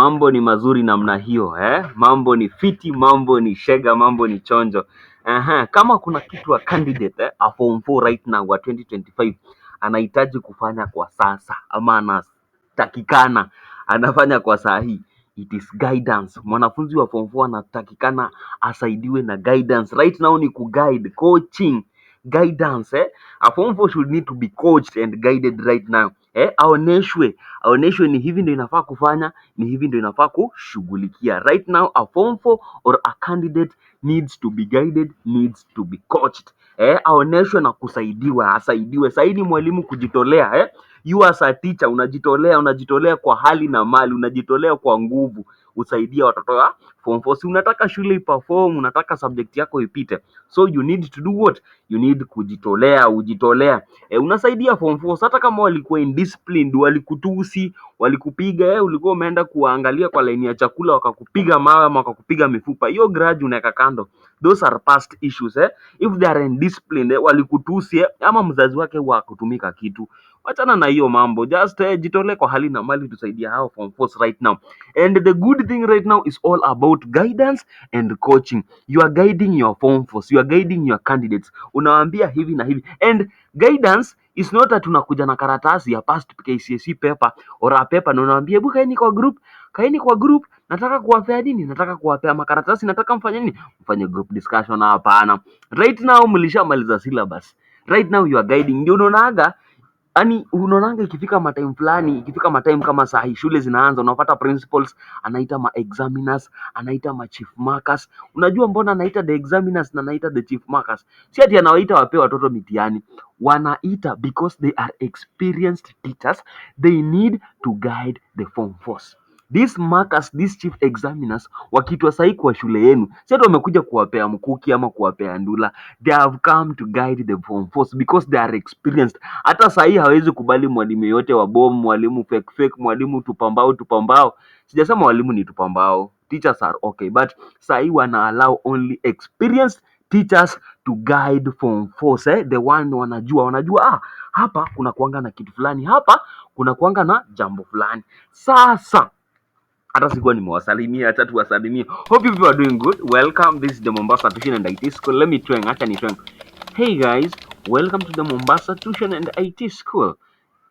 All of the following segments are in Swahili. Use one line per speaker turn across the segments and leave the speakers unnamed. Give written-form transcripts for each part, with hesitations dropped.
Mambo ni mazuri namna hiyo, mambo ni fiti, mambo ni shega, mambo ni chonjo. Kama kuna kitu wa candidate a form 4 right now wa 2025 anahitaji kufanya kwa sasa ama anatakikana anafanya kwa saa hii, it is guidance. Mwanafunzi wa form 4 anatakikana asaidiwe na guidance right now, ni kuguide, coaching, guidance. A form 4 should need to be coached and guided right now. Aoneshwe ni hivi ndio inafaa kufanya, ni hivi ndio inafaa kushughulikia. Right now a form 4 or a candidate needs to be guided, needs to be coached. Aoneshwe na kusaidiwa, asaidiwe. Saidi mwalimu kujitolea. You as a teacher unajitolea kwa hali na mali, unajitolea kwa nguvu usaidia watoto wa form 4. Si unataka shule iperform, unataka subject yako ipite, so you need to do what? You need kujitolea, ujitolea. Unasaidia form 4 hata kama walikuwa indisciplined, walikutusi, walikupiga, ulikuwa umeenda kuangalia kwa line ya chakula wakakupiga mawe ama wakakupiga mifupa, hiyo grudge unaweka kando. Those are past issues. If they are indisciplined, walikutusi, ama mzazi wake kutumika kitu, wachana na hiyo mambo. Just jitolee kwa hali na mali tusaidia hao form 4 right now. And the good thing right now is all about guidance and coaching. You are guiding your form 4s, you are guiding your candidates. Unawaambia hivi na hivi. And guidance is not that unakuja na karatasi ya past KCSE paper or a paper na unawaambia hebu kaeni kwa group, nataka kuwapea nini? Nataka kuwapea makaratasi, nataka mfanye nini? Mfanye group discussion. Hapana. Right now mlishamaliza syllabus. Right now you are guiding. Ndio unaonanga ikifika matime fulani, ikifika matime kama saa hii shule zinaanza, unapata principals anaita ma examiners, anaita ma chief markers. Unajua mbona anaita the examiners na anaita the chief markers? Si ati anawaita wape watoto mitihani, wanaita because they are experienced teachers, they need to guide the form 4s. These markers, these chief examiners wakitwa sahi kwa shule yenu, si ati wamekuja kuwapea mkuki ama kuwapea ndula. They have come to guide the form 4s because they are experienced. Hata sahi hawezi kubali mwalimu yote wa bomb, mwalimu fake, mwalimu tupambao. Sijasema walimu ni tupambao, teachers are okay, but sahi wana allow only experienced teachers to guide form 4s. The one wanajua hapa kuna kuanga na kitu fulani, hapa kuna kuanga na jambo fulani. Sasa hata sikuwa nimewasalimia, hata tuwasalimie. Hope you are doing good. Welcome, this is the Mombasa Tuition and IT School. Let me twang. Hey guys, welcome to the Mombasa Tuition and IT School.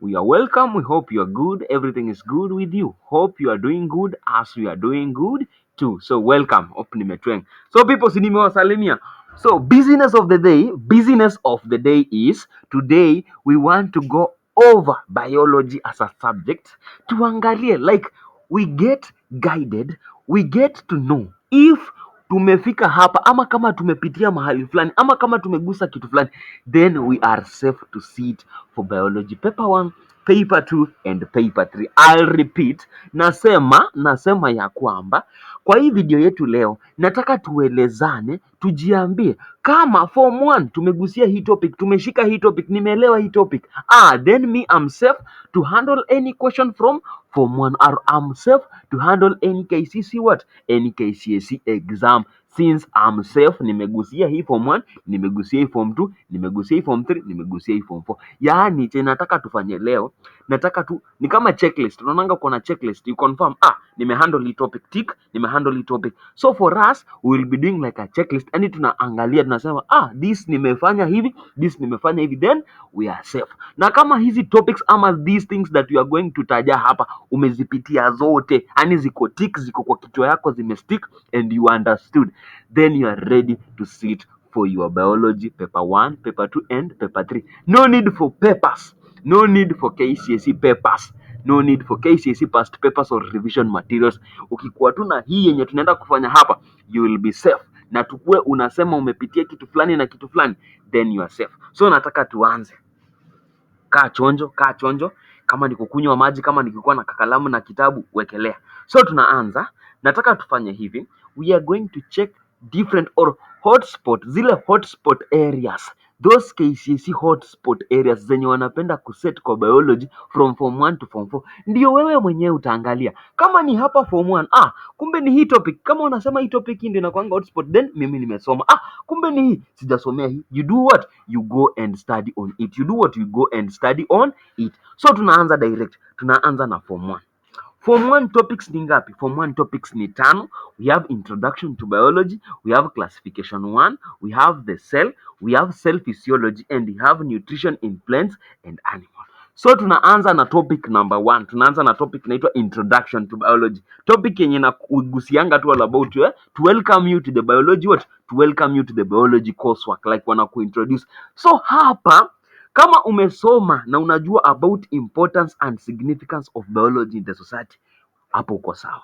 We are welcome. We hope you are good. Everything is good with you. Hope you are doing good as we are doing good too. So welcome. Hope nimetwang. So people, si nimewasalimia. So business of the day is, today we want to go over biology as a subject. Tuangalie, like, we get guided, we get to know if tumefika hapa ama kama tumepitia mahali fulani ama kama tumegusa kitu fulani, then we are safe to sit for biology paper 1, paper 2 and paper 3. I'll repeat, nasema ya kwamba kwa hii video yetu leo nataka tuelezane, tujiambie kama form 1 tumegusia hii topic, tumeshika hii topic, nimeelewa hii topic, then me I'm safe to handle any question from form 1, or I'm safe to handle any KCSE exam, since I'm safe, nimegusia hii form 1, nimegusia hii form 2, nimegusia hii form 3, nimegusia hii form 4. Yaani nataka tufanye leo, ni kama checklist. Unaonanga kuna checklist, you confirm nimehandle hii topic, tick, nimehandle hii topic. So for us we will be doing like a checklist, yani tunaangalia, tunasema this nimefanya hivi, this nimefanya hivi, then we are safe. Na kama hizi topics ama these things that you are going to taja hapa umezipitia zote, yani ziko tick, ziko kwa kichwa yako, zimestick and you understood, then you are ready to sit for your biology paper 1, paper 2 and paper 3. No need for papers, no need for KCSE papers, no need for KCSE past papers or revision materials. Ukikuwa tu na hii yenye tunaenda kufanya hapa, you will be safe. Na tukue unasema umepitia kitu fulani na kitu fulani, then you are safe. So nataka tuanze. Kaa chonjo. Kama ni kukunywa maji, kama ni kukuwa na kalamu na kitabu, wekelea. So tunaanza. Nataka tufanye hivi. We are going to check different or zile hotspot areas, those KCSE hotspot areas zenye wanapenda kuset kwa biology from form 1 to form 4. Ndio wewe mwenyewe utaangalia kama ni hapa form 1, kumbe ni hii topic. Kama unasema hii topic ndio inakuanga hotspot, then mimi nimesoma, kumbe ni hii, sijasomea hii. You do what? You go and study on it. So tunaanza direct, tunaanza na form 1. Form 1 topics ni ngapi? Form 1 topics ni 5. We have introduction to biology, we have classification 1, we have the cell, we have cell physiology, and we have nutrition in plants and animals. So tunaanza na topic number 1. Tunaanza na topic inaitwa introduction to biology. Topic yenye na kugusianga tu all about to welcome you to the biology what? To welcome you to the biology coursework, like wana kuintroduce. So hapa kama umesoma na unajua about importance and significance of biology in the society, hapo uko sawa.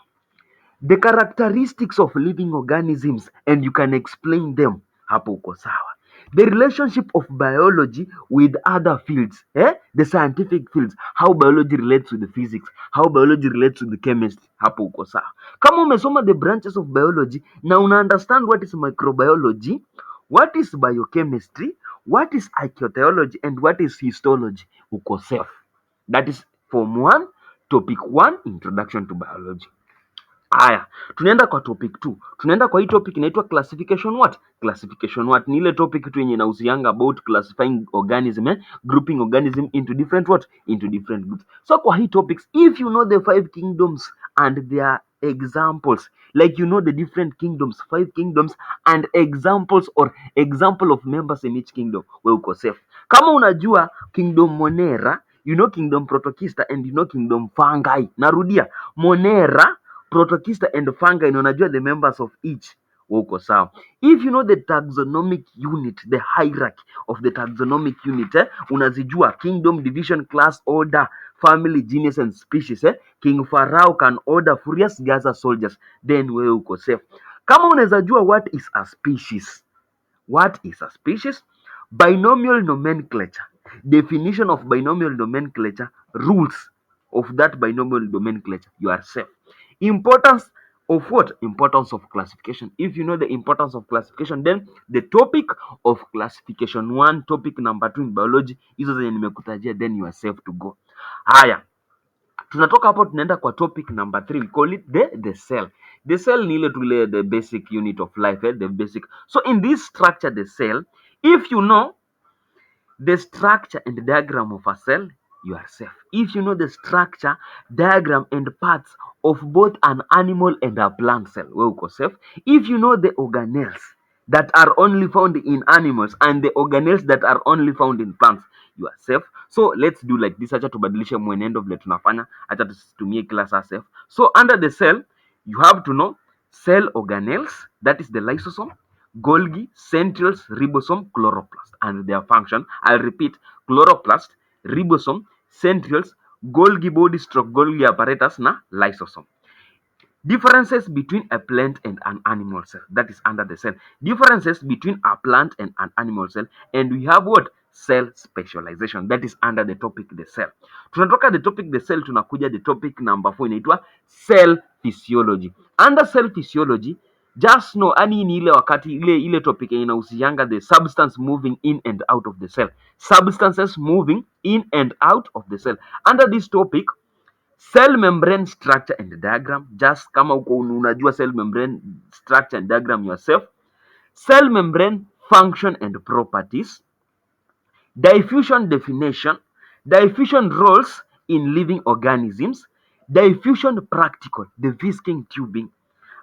The characteristics of living organisms and you can explain them, hapo uko sawa. The relationship of biology with other fields, the scientific fields, how biology relates with the physics, how biology relates with the chemistry, hapo uko sawa. Kama umesoma the branches of biology na una understand what is microbiology, what is biochemistry, what is archaeology, and what is histology, uko safe. That is form 1, topic 1, introduction to biology. Haya, tunaenda kwa topic 2. Tunaenda kwa hii topic inaitwa classification what? Classification what? Ni ile topic tu yenye inahusianga about classifying organism, grouping organism into different what? Into different groups. So kwa hii topics, if you know the 5 kingdoms and their examples, like you know the different kingdoms, 5 kingdoms and examples or example of members in each kingdom, we uko safe. Kama unajua kingdom Monera, you know kingdom Protocista and you know kingdom Fungi. Narudia, Monera, Protocista and fungi, na unajua the members of each, uko sawa. If you know the taxonomic unit, the hierarchy of the taxonomic unit, unazijua kingdom, division, class, order, family, genus and species, King Pharaoh can order furious Gaza soldiers, then wewe uko safe. Kama unaweza jua what is a species, what is a species? Binomial nomenclature, definition of binomial nomenclature, rules of that binomial nomenclature, you are safe. Importance of what? Importance of classification. If you know the importance of classification, then the topic of classification 1, topic number 2 in biology, hizo zenye nimekutajia, then you are safe to go. Haya, tunatoka hapo tunaenda kwa topic number 3. We call it the cell. The cell ni ile tule the basic unit of life, the basic. So in this structure, the cell, if you know the structure and diagram of a cell, you are safe. If you know the structure, diagram and parts of both an animal and a plant cell, we uko safe. If you know the organelles that are only found in animals and the organelles that are only found in plants, you are safe. So let's do like this. Acha tubadilishe mwenendo vile tunafanya, acha tusitumie kila saa safe. So under the cell, you have to know cell organelles, that is the lysosome, Golgi, centrioles, ribosome, chloroplast, and their function. I'll repeat: chloroplast, ribosome, centrioles, Golgi body stroke Golgi apparatus na lysosome. Differences between a plant and an animal cell, that is under the cell. Differences between a plant and an animal cell, and we have what? Cell specialization, that is under the topic the cell. Tunatoka the topic the cell tunakuja the topic number 4 inaitwa cell physiology. Under cell physiology, just know ani ni ile wakati ile topic inahusianga the substance moving in and out of the cell, substances moving in and out of the cell. Under this topic, cell membrane structure and diagram, just kama uko unajua cell membrane structure and diagram yourself. Cell membrane function and properties, diffusion definition, diffusion roles in living organisms, diffusion practical, the whisking tubing.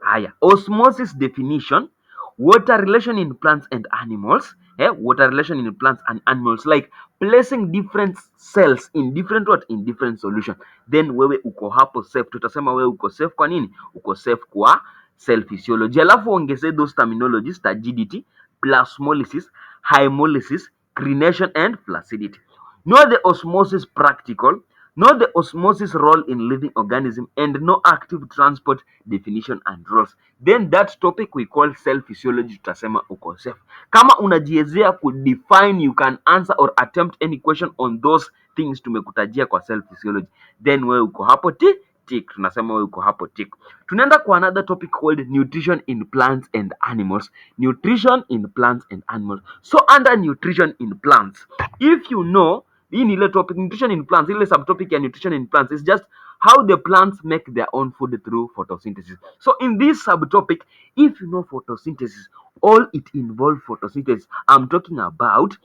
Haya, osmosis definition, water relation in plants and animals, water relation in plants and animals, like placing different cells in different what? In different solution. Then wewe uko hapo safe. Tutasema wewe uko safe kwa nini? Uko safe kwa cell physiology. Alafu ongeze those terminologies: turgidity, plasmolysis, hemolysis, crenation and flaccidity. Know the osmosis practical, know the osmosis role in living organism, and know active transport definition and roles. Then that topic we call cell physiology, tutasema uko safe. Kama unajiezea kudefine, you can answer or attempt any question on those things tumekutajia kwa cell physiology, then wewe uko hapo tick, tunasema wewe uko hapo tick. Tunaenda kwa another topic called nutrition in plants and animals. Nutrition in plants and animals. So under nutrition in plants, if you know, hii ni ile topic nutrition in plants, ile subtopic ya nutrition in plants is just how the plants make their own food through photosynthesis. So in this subtopic, if you know photosynthesis, all it involves photosynthesis. I'm talking about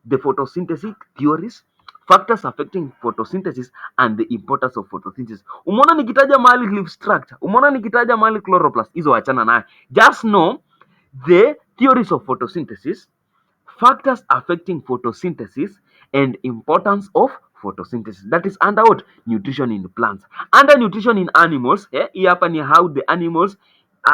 the photosynthetic theories, factors affecting photosynthesis and the importance of photosynthesis. Umeona nikitaja mahali leaf structure, umeona nikitaja mahali chloroplast, hizo achana naye. Just know the theories of photosynthesis, factors affecting photosynthesis, and importance of photosynthesis. That is under what? Nutrition in plants. Under nutrition in animals, hii hapa ni how the animals,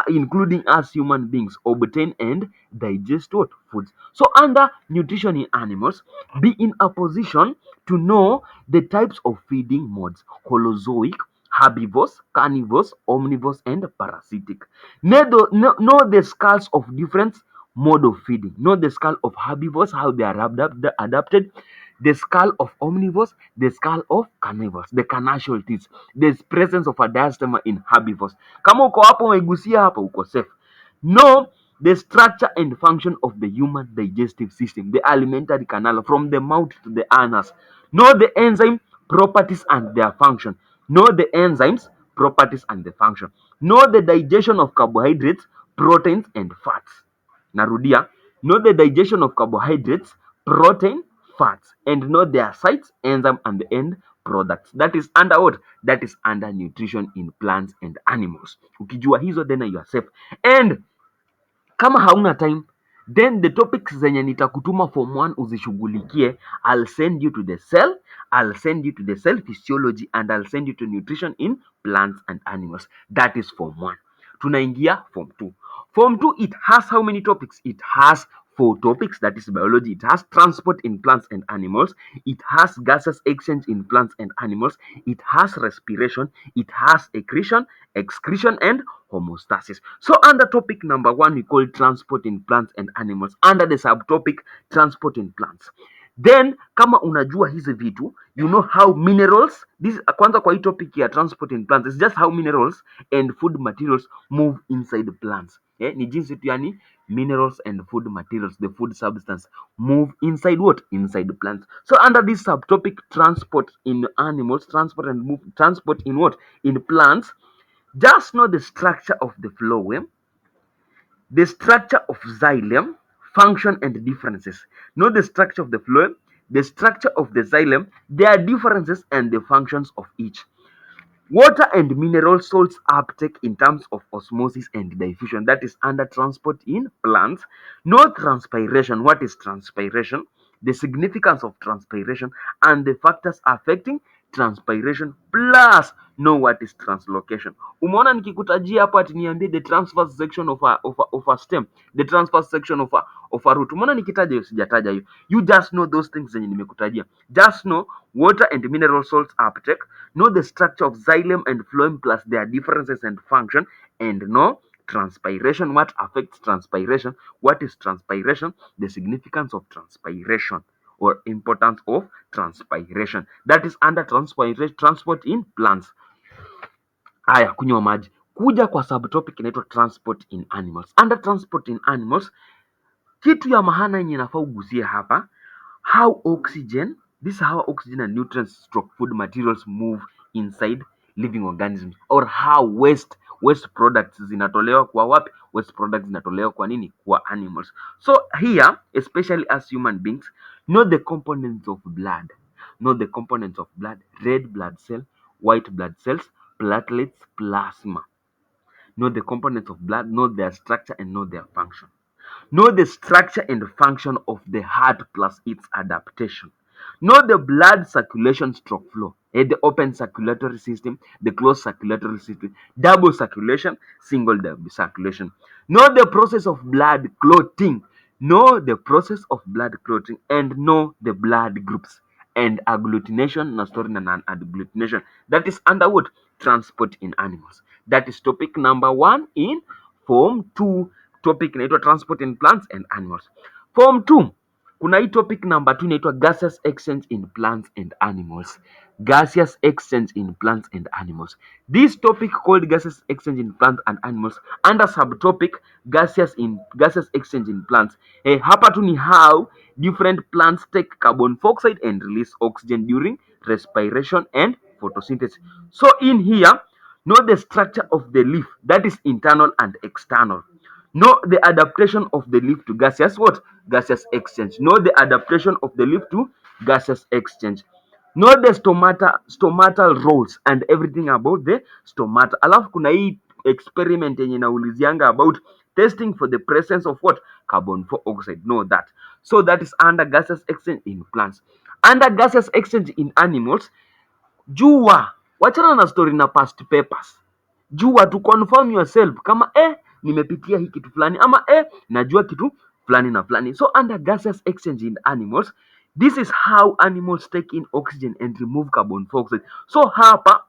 including us human beings, obtain and digest what? Foods. So under nutrition in animals, be in a position to know the types of feeding modes: holozoic, herbivores, carnivores, omnivores, and parasitic. Know the scales of different mode of feeding. Know the skull of herbivores, how they are adapted, the skull of omnivores, the skull of carnivores, the carnassial teeth, the presence of a diastema in herbivores. Kama uko hapo umegusia hapa, uko safe. Know the structure and function of the human digestive system, the alimentary canal from the mouth to the anus. Know the enzyme properties and their function. Know the enzymes, properties, and the function. Know the digestion of carbohydrates, proteins, and fats. Narudia, know the digestion of carbohydrates, protein, fats, and know their sites, enzyme, and the end products. That is under what? That is under nutrition in plants and animals. Ukijua hizo, then you are safe. And kama hauna time, then the topics zenye nitakutuma form 1 uzishughulikie, I'll send you to the cell, I'll send you to the cell physiology, and I'll send you to nutrition in plants and animals. That is form 1. Tunaingia form 2. Form 2, it has how many topics? It has 4 topics. That is biology. It has transport in plants and animals. It has gases exchange in plants and animals. It has respiration. It has accretion, excretion, and homeostasis. So under topic number 1, we call transport in plants and animals. Under the subtopic transport in plants. Then kama unajua hizi vitu, you know how minerals, this kwanza kwa hii topic ya transport in plants, it's just how minerals and food materials move inside plants. Ni jinsi tu yani minerals and food materials, the food substance, move inside what? Inside plants. So under this subtopic transport in animals, transport in what? In plants, just know the structure of the phloem, the structure of xylem, function and differences. Know the structure of the phloem, the structure of the xylem, their differences and the functions of each. Water and mineral salts uptake in terms of osmosis and diffusion. That is under transport in plants. Know transpiration. What is transpiration? The significance of transpiration and the factors affecting transpiration, plus know what is translocation. Umeona nikikutajia hapo ati niambie the transverse section of a stem, the transverse section of a root. Umeona nikitaja hiyo, sijataja hiyo. You just know those things zenye nimekutajia. Just know water and mineral salts uptake, know the structure of xylem and phloem plus their differences and function, and know transpiration, what affects transpiration, what is transpiration, the significance of transpiration or importance of transpiration. That is under transport in plants. Haya, kunywa maji. Kuja kwa subtopic inaitwa transport in animals. Under transport in animals, kitu ya maana yenye nafaa ugusie hapa, how oxygen, this is how oxygen and nutrients stroke food materials move inside living organisms, or how waste products zinatolewa kwa wapi? Waste products zinatolewa kwa nini? Kwa animals. So here, especially as human beings, know the components of blood. Know the components of blood: red blood cell, white blood cells, platelets, plasma. Know the components of blood, know their structure, and know their function. Know the structure and function of the heart plus its adaptation. Know the blood circulation stroke flow. The open circulatory system, the closed circulatory system, double circulation, single double circulation. Know the process of blood clotting. Know the process of blood clotting, and know the blood groups and agglutination, na story na non-agglutination. That is under what? Transport in animals. That is topic number 1 in form 2. Topic inaitwa transport in plants and animals. Form 2, kuna hii topic number 2 inaitwa gaseous exchange in plants and animals. Gaseous exchange in plants and animals. This topic called gaseous exchange in plants and animals, under subtopic gaseous exchange in plants. Hapa tu ni how different plants take carbon dioxide and release oxygen during respiration and photosynthesis. So in here, know the structure of the leaf, that is internal and external. Know the adaptation of the leaf to gaseous what? Gaseous exchange. Know the adaptation of the leaf to gaseous exchange. know the stomatal rolls and everything about the stomata. Alafu kuna hii experiment yenye naulizianga about testing for the presence of what? Carbon dioxide. Know that. So that is under gaseous exchange in plants. Under gaseous exchange in animals, jua, wachana na story na past papers. Jua to confirm yourself kama nimepitia hii kitu fulani ama najua kitu fulani na fulani. So under gaseous exchange in animals, this is how animals take in oxygen and remove carbon dioxide. So hapa,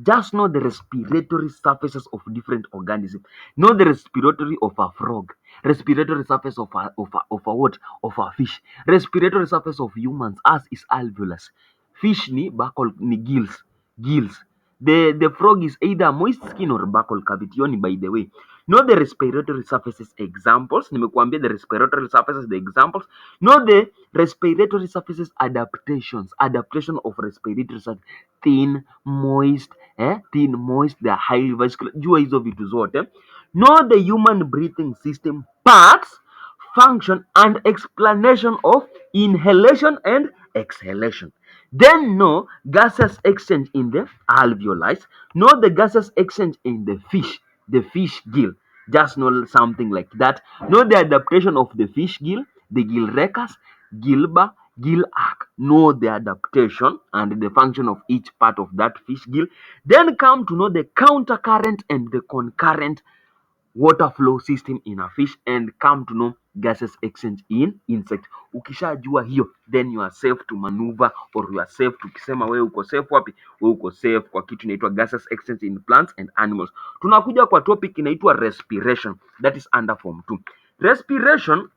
just know the respiratory surfaces of different organisms. Know the respiratory of a frog, respiratory surface of a what? Of a fish. Respiratory surface of humans, as is alveolus. Fish ni buccal, ni gills. Gills. The frog is either moist skin or buccal cavity. Yoni, by the way. Know the respiratory surfaces examples. Nimekuambia the respiratory surfaces, the examples. Know the respiratory surfaces adaptations. Adaptation of respiratory surface. Thin, moist, thin, moist, the highly vascular. Jua hizo vitu zote. Know the human breathing system parts, function and explanation of inhalation and exhalation. Then know gaseous exchange in the alveoli. Know the gaseous exchange in the fish gill. Just know something like that. Know the adaptation of the fish gill, the gill recus, gilba, gill arc. Know the adaptation and the function of each part of that fish gill. Then come to know the countercurrent and the concurrent water flow system in a fish, and come to know gases exchange in insect. Ukishajua hiyo, then you are safe to maneuver, or you are safe, tukisema wewe uko safe wapi? Wewe uko safe kwa kitu inaitwa gases exchange in plants and animals. Tunakuja kwa topic inaitwa respiration, that is under form 2. Respiration,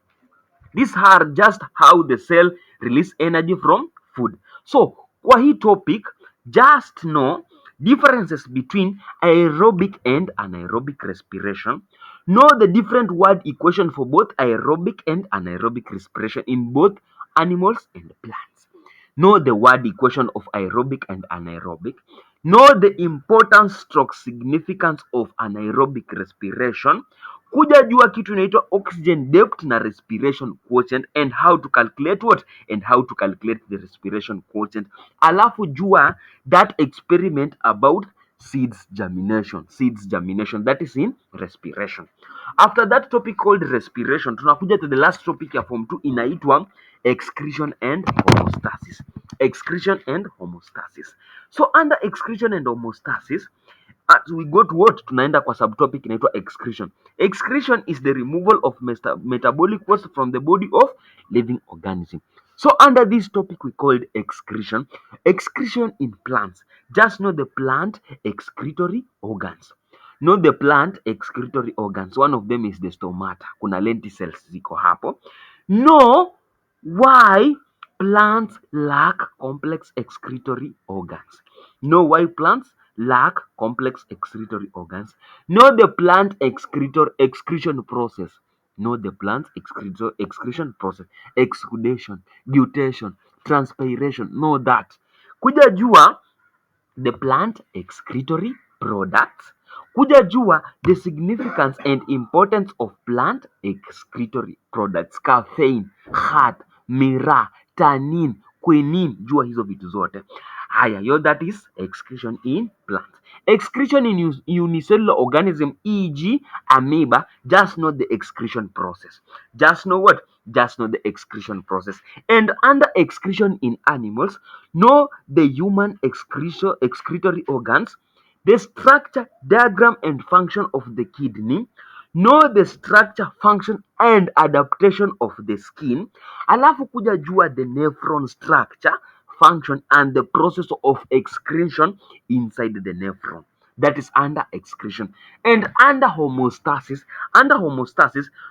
these are just how the cell release energy from food. So kwa hii topic, just know differences between aerobic and anaerobic respiration. Know the different word equation for both aerobic and anaerobic respiration in both animals and plants. Know the word equation of aerobic and anaerobic. Know the importance stroke significance of anaerobic respiration. Kuja jua kitu inaitwa oxygen depth na respiration quotient, and how to calculate what? And how to calculate the respiration quotient. Alafu jua that experiment about seeds germination. Seeds germination, that is in respiration. After that topic called respiration, tunakuja to the last topic ya form 2 inaitwa excretion and homeostasis. Excretion and homeostasis. So under excretion and homeostasis, as we go to what, tunaenda kwa subtopic inaitwa excretion. Excretion is the removal of metabolic waste from the body of living organism. So under this topic we called excretion. Excretion in plants, just know the plant excretory organs. Know the plant excretory organs. One of them is the stomata. Kuna lenticels ziko hapo. Know why plants lack complex excretory organs. Know why plants lack complex excretory organs. Know the plant excretion process. Know the plant excretion process. Exudation, glutation, transpiration. Know that. Kuja jua the plant excretory products. Kuja jua the significance and importance of plant excretory products. Caffeine, heart, miraa, tannin, quinine. Jua hizo vitu zote. Haya, yo, that is excretion in plants. Excretion in unicellular organism, e.g. amoeba, just know the excretion process. Just know what? Just know the excretion process. And under excretion in animals, know the human excretory organs, the structure, diagram, and function of the kidney. Know the structure, function, and adaptation of the skin. Alafu kuja jua the nephron structure, function, and the process of excretion inside the nephron. That is under excretion. And under homeostasis,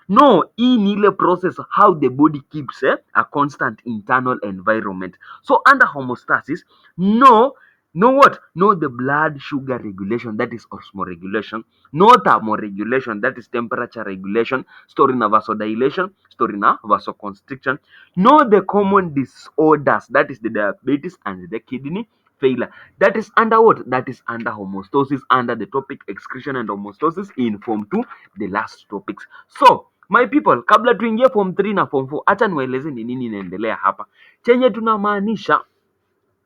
no, in ile process how the body keeps a constant internal environment. So under homeostasis, know what? Know the blood sugar regulation, that is osmoregulation. Know thermoregulation, that is temperature regulation. Story na vasodilation, story na vasoconstriction. Know the common disorders, that is the diabetes and the kidney failure. That is under what? That is under homeostasis, under the topic excretion and homeostasis in form 2, the last topics. So my people, kabla tuingie form 3 na form 4, acha niwaeleze ni nini inaendelea hapa. Chenye tunamaanisha,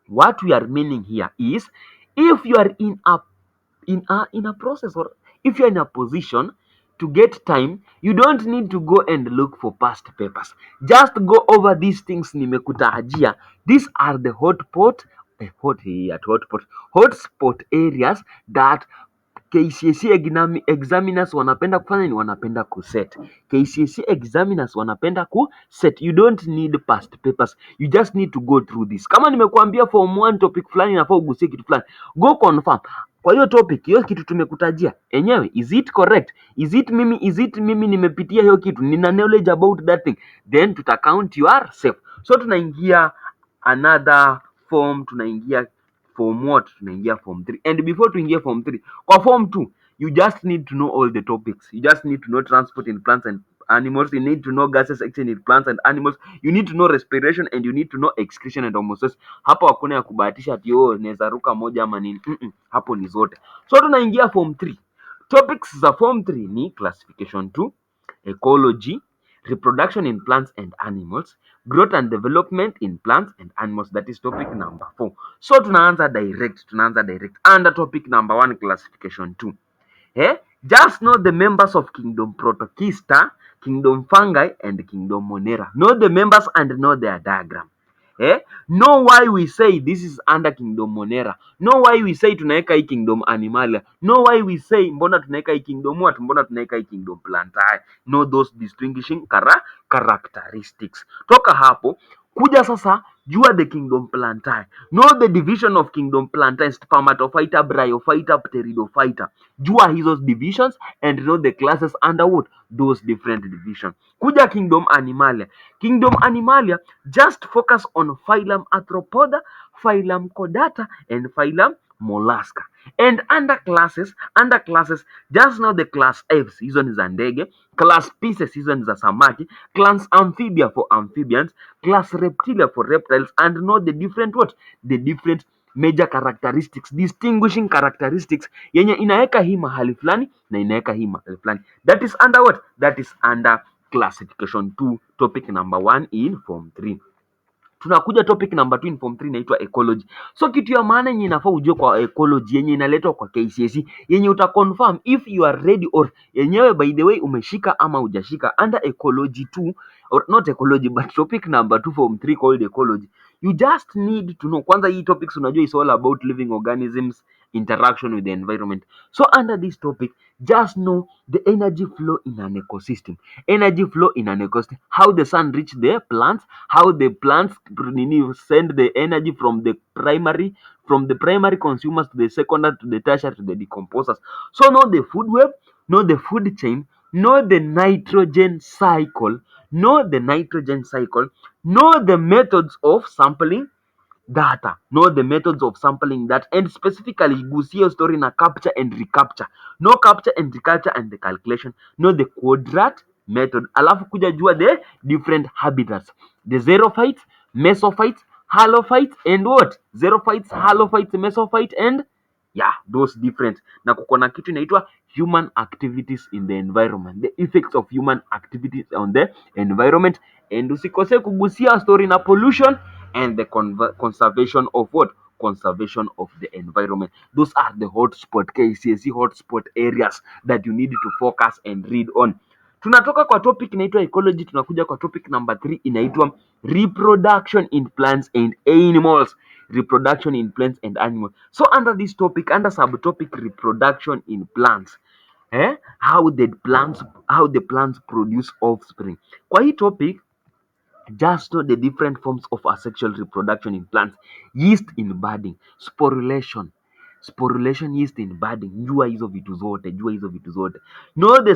What we are meaning here is, if you are in a process, or if you're in a position to get time, you don't need to go and look for past papers. Just go over these things nimekutajia. These are the hotspot areas that KCSE examiners wanapenda kufanya ni wanapenda kuset. KCSE examiners wanapenda kuset. You don't need past papers. You just need to go through this. Kama nimekuambia form 1 topic fulani inafaa ugusie kitu fulani, go confirm. Kwa hiyo topic, hiyo kitu tumekutajia enyewe, is it correct? Is it mimi nimepitia hiyo kitu, nina knowledge about that thing? Then tuta count yourself. So tunaingia another form, tunaingia form what? Tunaingia form 3. And before tuingie form 3, kwa form 2, you just need to know all the topics. You just need to know transport in plants and animals. You need to know gases exchange in plants and animals. You need to know respiration, and you need to know excretion and homeostasis. Hapo hakuna ya kubahatisha ati naweza ruka moja ama nini. Hapo ni zote. So tunaingia form 3. Topics za form 3 ni classification 2, ecology, reproduction in plants and animals, growth and development in plants and animals. That is topic number 4. So tunaanza direct under topic number 1, classification 2. Just know the members of kingdom Protocista, kingdom Fungi, and kingdom Monera. Know the members and know their diagram. Know why we say this is under kingdom Monera. Know why we say tunaeka hii kingdom Animalia. Know why we say mbona tunaeka hii kingdom what, mbona tunaeka hii kingdom Plantae. Know those distinguishing characteristics. Toka hapo kuja sasa, jua the kingdom Plantae. Know the division of kingdom Plantae: spermatophyta, bryophyta, pteridophyta. Jua hizo divisions and know the classes under what, those different divisions. Kuja kingdom Animalia. Kingdom Animalia, just focus on phylum Arthropoda, phylum Chordata, and phylum Mollusca. And under classes, just know the class Fs, hizo ni za ndege; class Species, hizo ni za samaki; class Amphibia for amphibians; class Reptilia for reptiles. And know the different what, the different major characteristics, distinguishing characteristics yenye inaweka hii mahali fulani na inaweka hii mahali fulani. That is under what? That is under classification 2, topic number 1 in form 3. Tunakuja topic number 2 in form 3, inaitwa ecology. So kitu ya maana yenye inafaa ujue kwa ecology yenye inaletwa kwa KCSE, yenye uta confirm if you are ready, or yenyewe by the way umeshika ama hujashika, under ecology 2, or not ecology but topic number 2 form 3 called ecology. You just need to know, kwanza hii topics unajua is all about living organisms, interaction with the environment. So under this topic, just know the energy flow in an ecosystem. Energy flow in an ecosystem, how the sun reach the plants, how the plants send the energy from the primary consumers to the secondary to the tertiary to the decomposers. So know the food web, know the food chain, know the nitrogen cycle, know the methods of sampling data, know the methods of sampling that, and specifically gusia story na capture and recapture. Know capture and recapture and the calculation. Know the quadrat method. Alafu kuja jua the different habitats, the xerophytes, mesophytes, halophytes, and what, xerophytes, halophytes, mesophytes, and those different. Na kuko na kitu inaitwa human activities in the environment, the effects of human activities on the environment. And usikose kugusia story na pollution and the conservation of what? Conservation of the environment. Those are the hotspot KCSE hotspot areas that you need to focus and read on. Tunatoka kwa topic inaitwa ecology, tunakuja kwa topic number 3 inaitwa reproduction in plants and animals. Reproduction in plants and animals. So under this topic, under subtopic reproduction in plants, how the plants produce offspring. Kwa hii topic, just know the different forms of asexual reproduction in plants: yeast in budding, sporulation, yeast in budding. Jua hizo vitu zote. Know the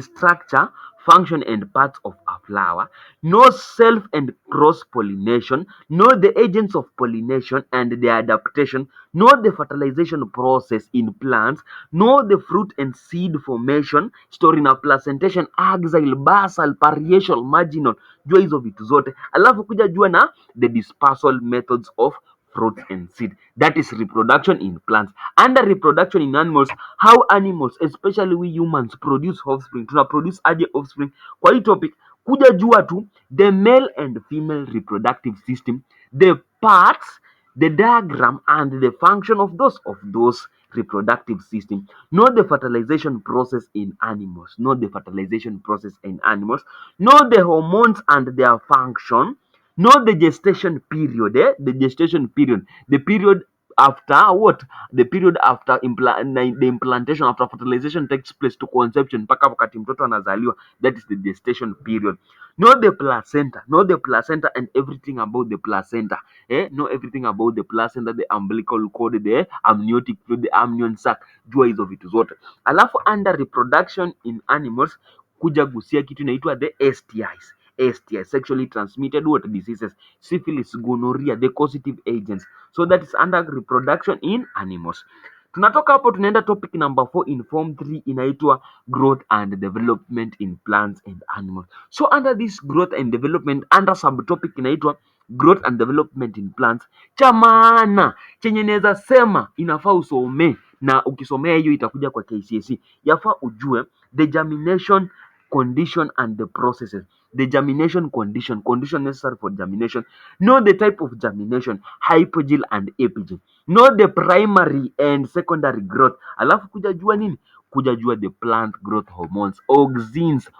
structure, function and parts of a flower. Know self and cross pollination. Know the agents of pollination and their adaptation. Know the fertilization process in plants. Know the fruit and seed formation, story na placentation, axile, basal, periacial, marginal. Jua hizo vitu zote. Alafu kuja jua na the dispersal methods of fruits and seed. That is reproduction in plants. Under reproduction in animals, how animals, especially we humans, produce offspring. Tuna produce aje offspring? Kwa hii topic kuja jua tu the male and female reproductive system, the parts, the diagram, and the function of those reproductive system. Know the fertilization process in animals. Know the fertilization process in animals. Know the hormones and their function. Know the gestation period. The gestation period. The period after what? The period after the implantation, after fertilization takes place to conception mpaka wakati mtoto anazaliwa. That is the gestation period. Know the placenta. Know the placenta and everything about the placenta. Know everything about the placenta, the umbilical cord, the amniotic fluid, the amnion sac. Jua hizo vitu zote. Alafu under reproduction in animals, kuja gusia kitu inaitwa the STIs. STIs, sexually transmitted what diseases, syphilis, gonorrhea, the causative agents. So that is under reproduction in animals. Tunatoka hapo tunaenda topic number 4 in form 3 inaitwa growth and development in plants and animals. So under this growth and development, under subtopic inaitwa growth and development in plants, cha maana chenye naweza sema inafaa usome na ukisomea hiyo itakuja kwa KCSE, yafaa ujue the germination condition and the processes. The germination condition necessary for germination. Know the type of germination, hypogel and epigel. Know the primary and secondary growth. Alafu kuja jua nini? Kuja jua the plant growth hormones, auxins,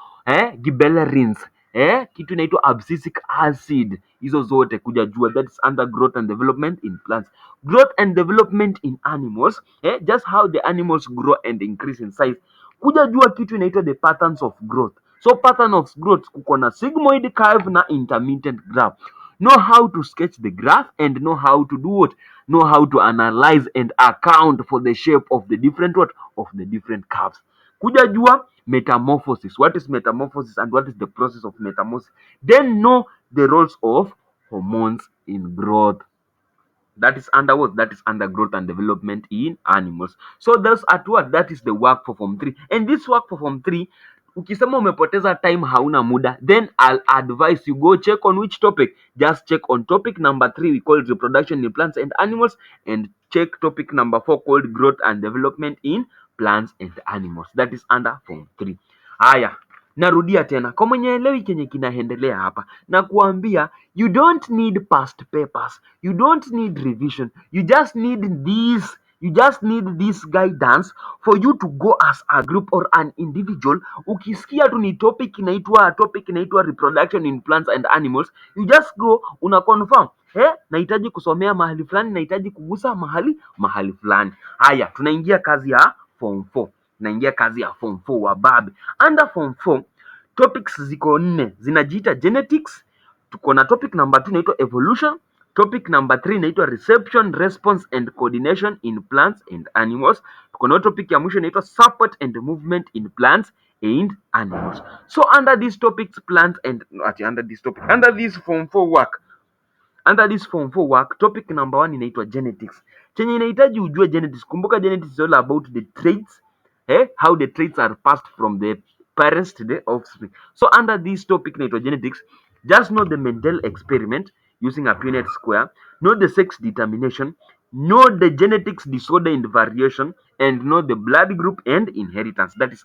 gibberellins, kitu inaitwa abscisic acid. Hizo zote kuja jua. That is under growth and development in plants. Growth and development in animals, just how the animals grow and increase in size. Kuja jua kitu inaitwa the patterns of growth. So pattern of growth kuko na sigmoid curve na intermittent graph. Know how to sketch the graph and know how to do what? Know how to analyze and account for the shape of the different what? Of the different curves. Kuja jua metamorphosis. What is metamorphosis and what is the process of metamorphosis? Then know the roles of hormones in growth. That is under what? That is under growth and development in animals. So those at what? That is the work for form 3. And this work for form 3, ukisema umepoteza time hauna muda, then I'll advise you go check on which topic. Just check on topic number 3, we call it reproduction in plants and animals, and check topic number 4 called growth and development in plants and animals. That is under form 3. Haya, narudia tena kwa mwenye elewi kenye kinaendelea hapa na kuambia, you don't need past papers, you don't need revision, you just need this guidance for you to go as a group or an individual. Ukisikia tu ni topic inaitwa reproduction in plants and animals, you just go una confirm, nahitaji kusomea mahali fulani, nahitaji kugusa mahali fulani. Haya, tunaingia kazi ya form 4. Naingia kazi ya form 4 wa babi. Under form 4 topics ziko 4 zinajiita genetics. Tuko na topic number 2 inaitwa evolution. Topic number 3 inaitwa reception, response and coordination in plants and animals. Tuko na topic ya mwisho inaitwa support and movement in plants and animals. So under these topics under this form 4 work, topic number 1 inaitwa genetics. Chenye inahitaji ujue genetics. Kumbuka genetics is all about the traits, how the traits are passed from the parents to the offspring. So under this topic inaitwa genetics, just know the Mendel experiment using a Punnett square, know the sex determination, know the genetics disorder and variation, and know the blood group and inheritance. That is